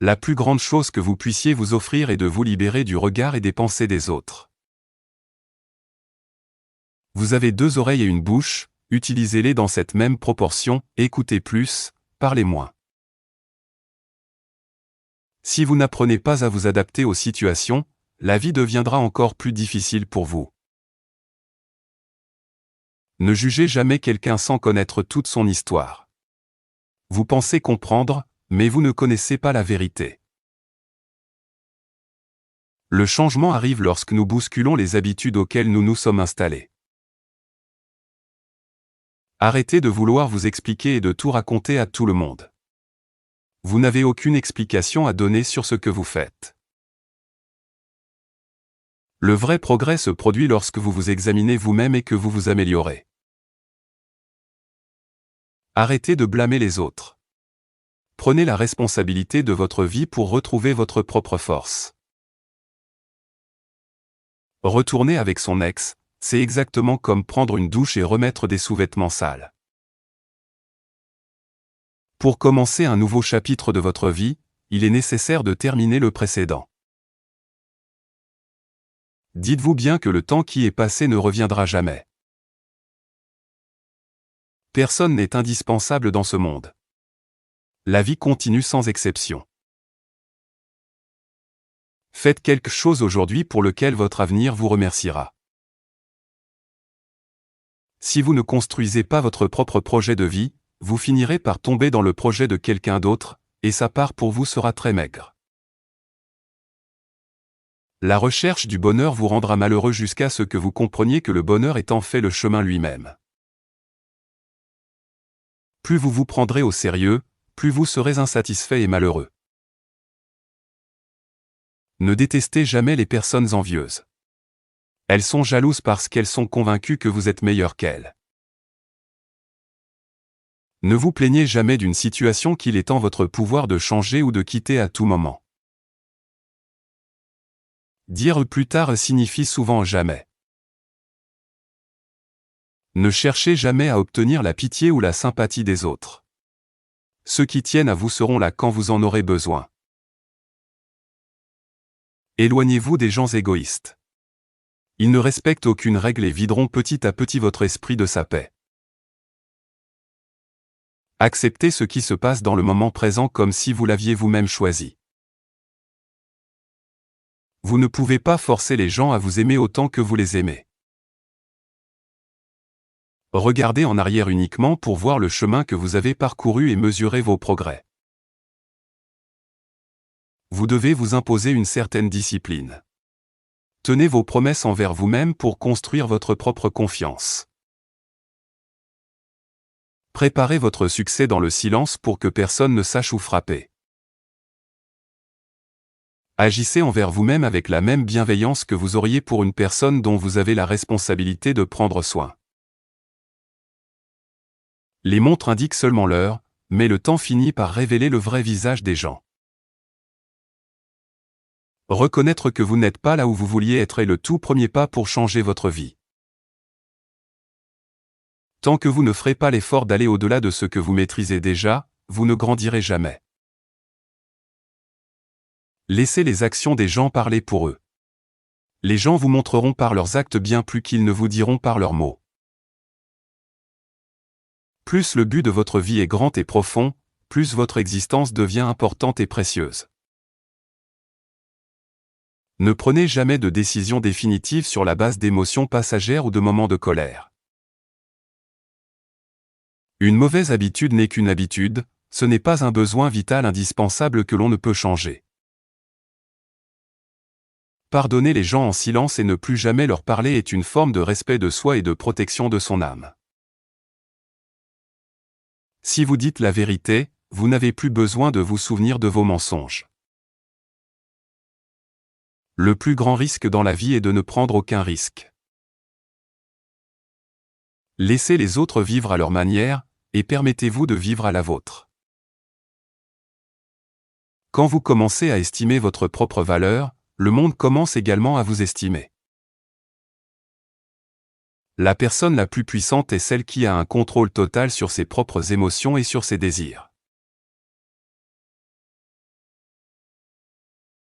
La plus grande chose que vous puissiez vous offrir est de vous libérer du regard et des pensées des autres. Vous avez 2 oreilles et une bouche, utilisez-les dans cette même proportion, écoutez plus, parlez moins. Si vous n'apprenez pas à vous adapter aux situations, la vie deviendra encore plus difficile pour vous. Ne jugez jamais quelqu'un sans connaître toute son histoire. Vous pensez comprendre, mais vous ne connaissez pas la vérité. Le changement arrive lorsque nous bousculons les habitudes auxquelles nous nous sommes installés. Arrêtez de vouloir vous expliquer et de tout raconter à tout le monde. Vous n'avez aucune explication à donner sur ce que vous faites. Le vrai progrès se produit lorsque vous vous examinez vous-même et que vous vous améliorez. Arrêtez de blâmer les autres. Prenez la responsabilité de votre vie pour retrouver votre propre force. Retourner avec son ex, c'est exactement comme prendre une douche et remettre des sous-vêtements sales. Pour commencer un nouveau chapitre de votre vie, il est nécessaire de terminer le précédent. Dites-vous bien que le temps qui est passé ne reviendra jamais. Personne n'est indispensable dans ce monde. La vie continue sans exception. Faites quelque chose aujourd'hui pour lequel votre avenir vous remerciera. Si vous ne construisez pas votre propre projet de vie, vous finirez par tomber dans le projet de quelqu'un d'autre, et sa part pour vous sera très maigre. La recherche du bonheur vous rendra malheureux jusqu'à ce que vous compreniez que le bonheur est en fait le chemin lui-même. Plus vous vous prendrez au sérieux, plus vous serez insatisfait et malheureux. Ne détestez jamais les personnes envieuses. Elles sont jalouses parce qu'elles sont convaincues que vous êtes meilleur qu'elles. Ne vous plaignez jamais d'une situation qu'il est en votre pouvoir de changer ou de quitter à tout moment. Dire plus tard signifie souvent jamais. Ne cherchez jamais à obtenir la pitié ou la sympathie des autres. Ceux qui tiennent à vous seront là quand vous en aurez besoin. Éloignez-vous des gens égoïstes. Ils ne respectent aucune règle et videront petit à petit votre esprit de sa paix. Acceptez ce qui se passe dans le moment présent comme si vous l'aviez vous-même choisi. Vous ne pouvez pas forcer les gens à vous aimer autant que vous les aimez. Regardez en arrière uniquement pour voir le chemin que vous avez parcouru et mesurer vos progrès. Vous devez vous imposer une certaine discipline. Tenez vos promesses envers vous-même pour construire votre propre confiance. Préparez votre succès dans le silence pour que personne ne sache où frapper. Agissez envers vous-même avec la même bienveillance que vous auriez pour une personne dont vous avez la responsabilité de prendre soin. Les montres indiquent seulement l'heure, mais le temps finit par révéler le vrai visage des gens. Reconnaître que vous n'êtes pas là où vous vouliez être est le tout premier pas pour changer votre vie. Tant que vous ne ferez pas l'effort d'aller au-delà de ce que vous maîtrisez déjà, vous ne grandirez jamais. Laissez les actions des gens parler pour eux. Les gens vous montreront par leurs actes bien plus qu'ils ne vous diront par leurs mots. Plus le but de votre vie est grand et profond, plus votre existence devient importante et précieuse. Ne prenez jamais de décision définitive sur la base d'émotions passagères ou de moments de colère. Une mauvaise habitude n'est qu'une habitude, ce n'est pas un besoin vital indispensable que l'on ne peut changer. Pardonner les gens en silence et ne plus jamais leur parler est une forme de respect de soi et de protection de son âme. Si vous dites la vérité, vous n'avez plus besoin de vous souvenir de vos mensonges. Le plus grand risque dans la vie est de ne prendre aucun risque. Laissez les autres vivre à leur manière, et permettez-vous de vivre à la vôtre. Quand vous commencez à estimer votre propre valeur, le monde commence également à vous estimer. La personne la plus puissante est celle qui a un contrôle total sur ses propres émotions et sur ses désirs.